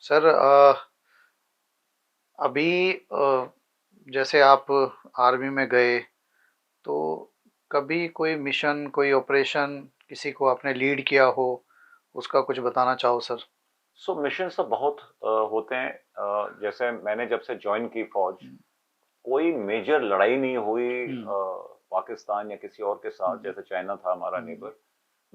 Sir अभी जैसे आप आर्मी में गए तो कभी कोई मिशन कोई ऑपरेशन किसी को आपने लीड किया हो उसका कुछ बताना चाहो सर। सो मिशन तो बहुत होते हैं। जैसे मैंने जब से ज्वाइन की फौज, हम्म। कोई मेजर लड़ाई नहीं हुई हम्म। पाकिस्तान या किसी और के साथ। हम्म। जैसे चाइना था हमारा हम्म। नेबर,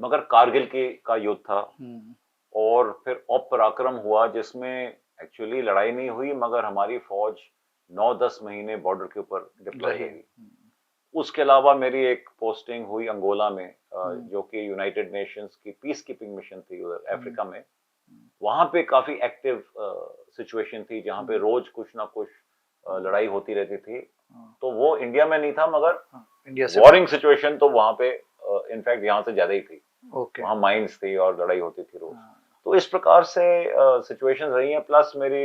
मगर कारगिल की का युद्ध था। हम्म। और फिर ऑप पराक्रम हुआ जिसमें एक्चुअली लड़ाई नहीं हुई, मगर हमारी फौज 9-10 महीने बॉर्डर के ऊपर डिप्लॉय रही। रही। उसके अलावा मेरी एक पोस्टिंग हुई अंगोला में, हम्म। जो कि यूनाइटेड नेशंस की पीस कीपिंग मिशन थी उधर हम्म। अफ्रीका में। वहां पे काफी एक्टिव सिचुएशन थी जहां पे हम्म। रोज कुछ ना कुछ हाँ। लड़ाई होती रहती थी। हाँ। तो वो इंडिया में नहीं था, मगर हाँ, इंडिया से बाहर वॉरिंग सिचुएशन तो वहां पे इनफैक्ट यहाँ से ज्यादा ही थी। था। ओके। वहां माइंस थी और लड़ाई होती थी रोज। हाँ। तो इस प्रकार से सिचुएशन रही है। प्लस मेरी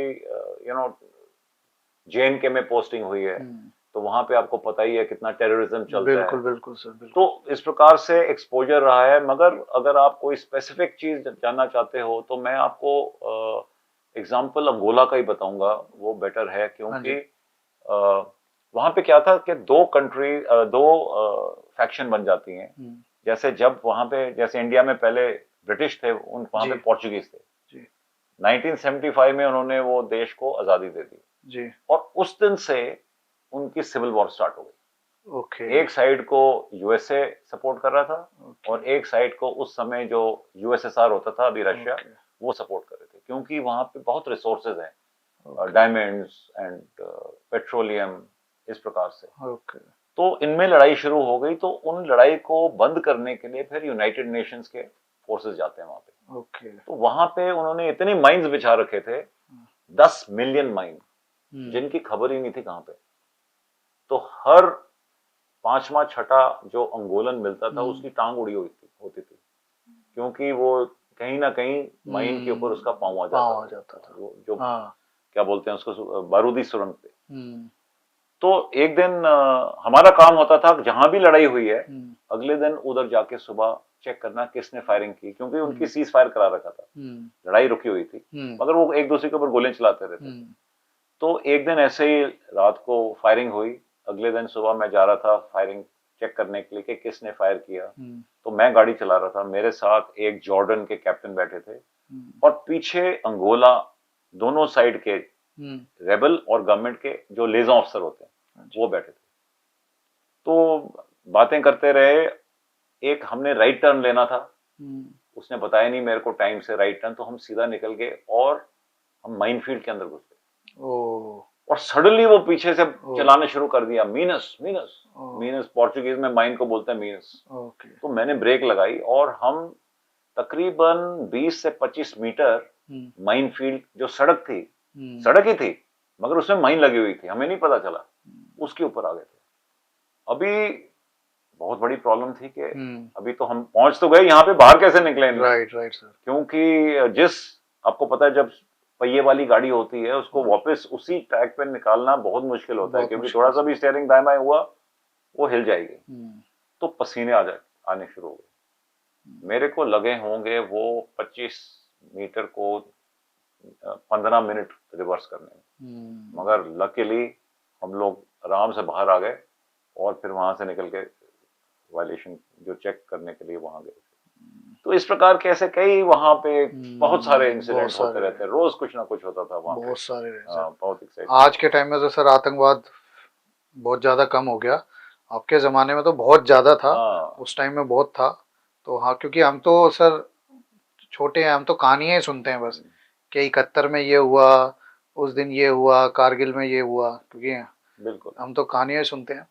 JNK में पोस्टिंग हुई है, हम्म। तो वहां पे आपको पता ही है कितना टेररिज्म चलता है। बिल्कुल बिल्कुल सर तो बिल्कुल। इस प्रकार से एक्सपोजर रहा है। मगर अगर आप कोई स्पेसिफिक चीज जानना चाहते हो तो मैं आपको एग्जाम्पल अंगोला का ही बताऊंगा, वो बेटर है। हाँ क्योंकि जी। वहां पे क्या था कि दो फैक्शन बन जाती हैं। हम्म। जैसे जब वहां पे, जैसे इंडिया में पहले ब्रिटिश थे, उन वहां पे जी। पोर्चुगीज थे। जी। 1975 में उन्होंने वो देश को आजादी दे दी। जी। और उस दिन से उनकी सिविल वॉर स्टार्ट हो गई। ओके। एक साइड को यूएसए सपोर्ट कर रहा था, ओके। और एक साइड को उस समय जो यूएसएसआर होता था, अभी रशिया, ओके। वो सपोर्ट कर रहे थे। क्योंकि वहां पे बहुत रिसोर्सेज हैं, ओके। डायमंड्स एंड पेट्रोलियम, इस प्रकार से। ओके। तो इनमें लड़ाई शुरू हो गई। तो उन लड़ाई को बंद करने के लिए फिर यूनाइटेड नेशंस के फोर्सेस जाते हैं वहां पे। ओके। तो वहां पे उन्होंने इतने माइंस बिछा रखे थे, 10 मिलियन माइन, हम्म। जिनकी खबर ही नहीं थी कहां पे। तो हर पांचवा छठा जो अंगोलन मिलता था हम्म। उसकी टांग उड़ी हुई थी होती थी। क्योंकि वो कहीं ना कहीं माइन के ऊपर उसका पांव आ जाता पाँव आ था, जाता था। जो हाँ। क्या बोलते हैं उसको, बारूदी सुरंग पे। हम्म। तो एक दिन हमारा काम होता था जहां भी लड़ाई हुई है, हम्म। अगले दिन उधर जाके सुबह चेक करना किसने फायरिंग की, क्योंकि उनकी हम्म। सीज फायर करा रखा था। हम्म। लड़ाई रुकी हुई थी, हम्म। मगर वो एक दूसरे के ऊपर गोलियां चलाते रहते थे। हम्म। तो एक दिन ऐसे ही रात को फायरिंग हुई। अगले दिन सुबह मैं जा रहा था फायरिंग चेक करने के लिए कि किसने फायर किया। हम्म। तो मैं गाड़ी चला रहा था, मेरे साथ एक जॉर्डन के कैप्टन बैठे थे, हम्म। और पीछे अंगोला, दोनों साइड के हम्म। रेबल और गवर्नमेंट के जो लेजन ऑफिसर होते हैं, हाँ जी। वो बैठे थे। तो बातें करते रहे। एक हमने राइट टर्न लेना था, हम्म। उसने बताया नहीं मेरे को टाइम से राइट टर्न, तो हम सीधा निकल गए और हम माइनफील्ड के अंदर घुस गए। ओ। और सडनली वो पीछे से ओ। चलाने शुरू कर दिया, मीनस मीनस। ओ। मीनस पोर्चुगीज में माइन को बोलते हैं मीनस। ओके। तो मैंने ब्रेक लगाई और हम तकरीबन 20 से 25 मीटर हम्म। माइन फील्ड, जो सड़क थी, हम्म। सड़क ही थी मगर उसमें माइन लगी हुई थी, हमें नहीं पता चला, उसके ऊपर आ गए थे। अभी बहुत बड़ी प्रॉब्लम थी कि हम्म। अभी तो हम पहुंच तो गए, यहाँ पे बाहर कैसे निकलेंगे। Right right sir. क्योंकि जिस, आपको पता है, जब पहिए वाली गाड़ी होती है उसको हाँ, वापस उसी ट्रैक पे निकालना बहुत मुश्किल होता है, बहुत क्योंकि मुश्किल थोड़ा है सा सर। भी स्टेयरिंग दाएं बाएं हुआ वो हिल जाएगी। हम्म। तो पसीने आ जाए, आने शुरू हो गए। मेरे को लगे होंगे वो 25 मीटर को 15 मिनट रिवर्स करने में। हम्म। मगर लकीली हम लोग आराम से बाहर आ गए, और फिर वहां से निकल के वायलेशन जो चेक करने के लिए वहां गए। तो इस प्रकार के ऐसे कई वहां पे बहुत सारे बहुत इंसिडेंट होते सारे रहते हैं, रोज कुछ ना कुछ होता था वहां पे। बहुत सारे रहे सर। बहुत एक्साइटिंग आज था। के टाइम में तो सर आतंकवाद बहुत ज़्यादा कम हो गया। आपके ज़माने में तो बहुत ज़्यादा था। हाँ। उस टाइम में बहुत था। तो हाँ, क्योंकि हम तो सर छोटे हैं, हम तो कहानियाँ ही सुनते हैं बस कि 71 में ये हुआ, उस दिन ये हुआ, कारगिल में ये हुआ, क्योंकि बिल्कुल। हम तो कहानियाँ ही सुनते हैं।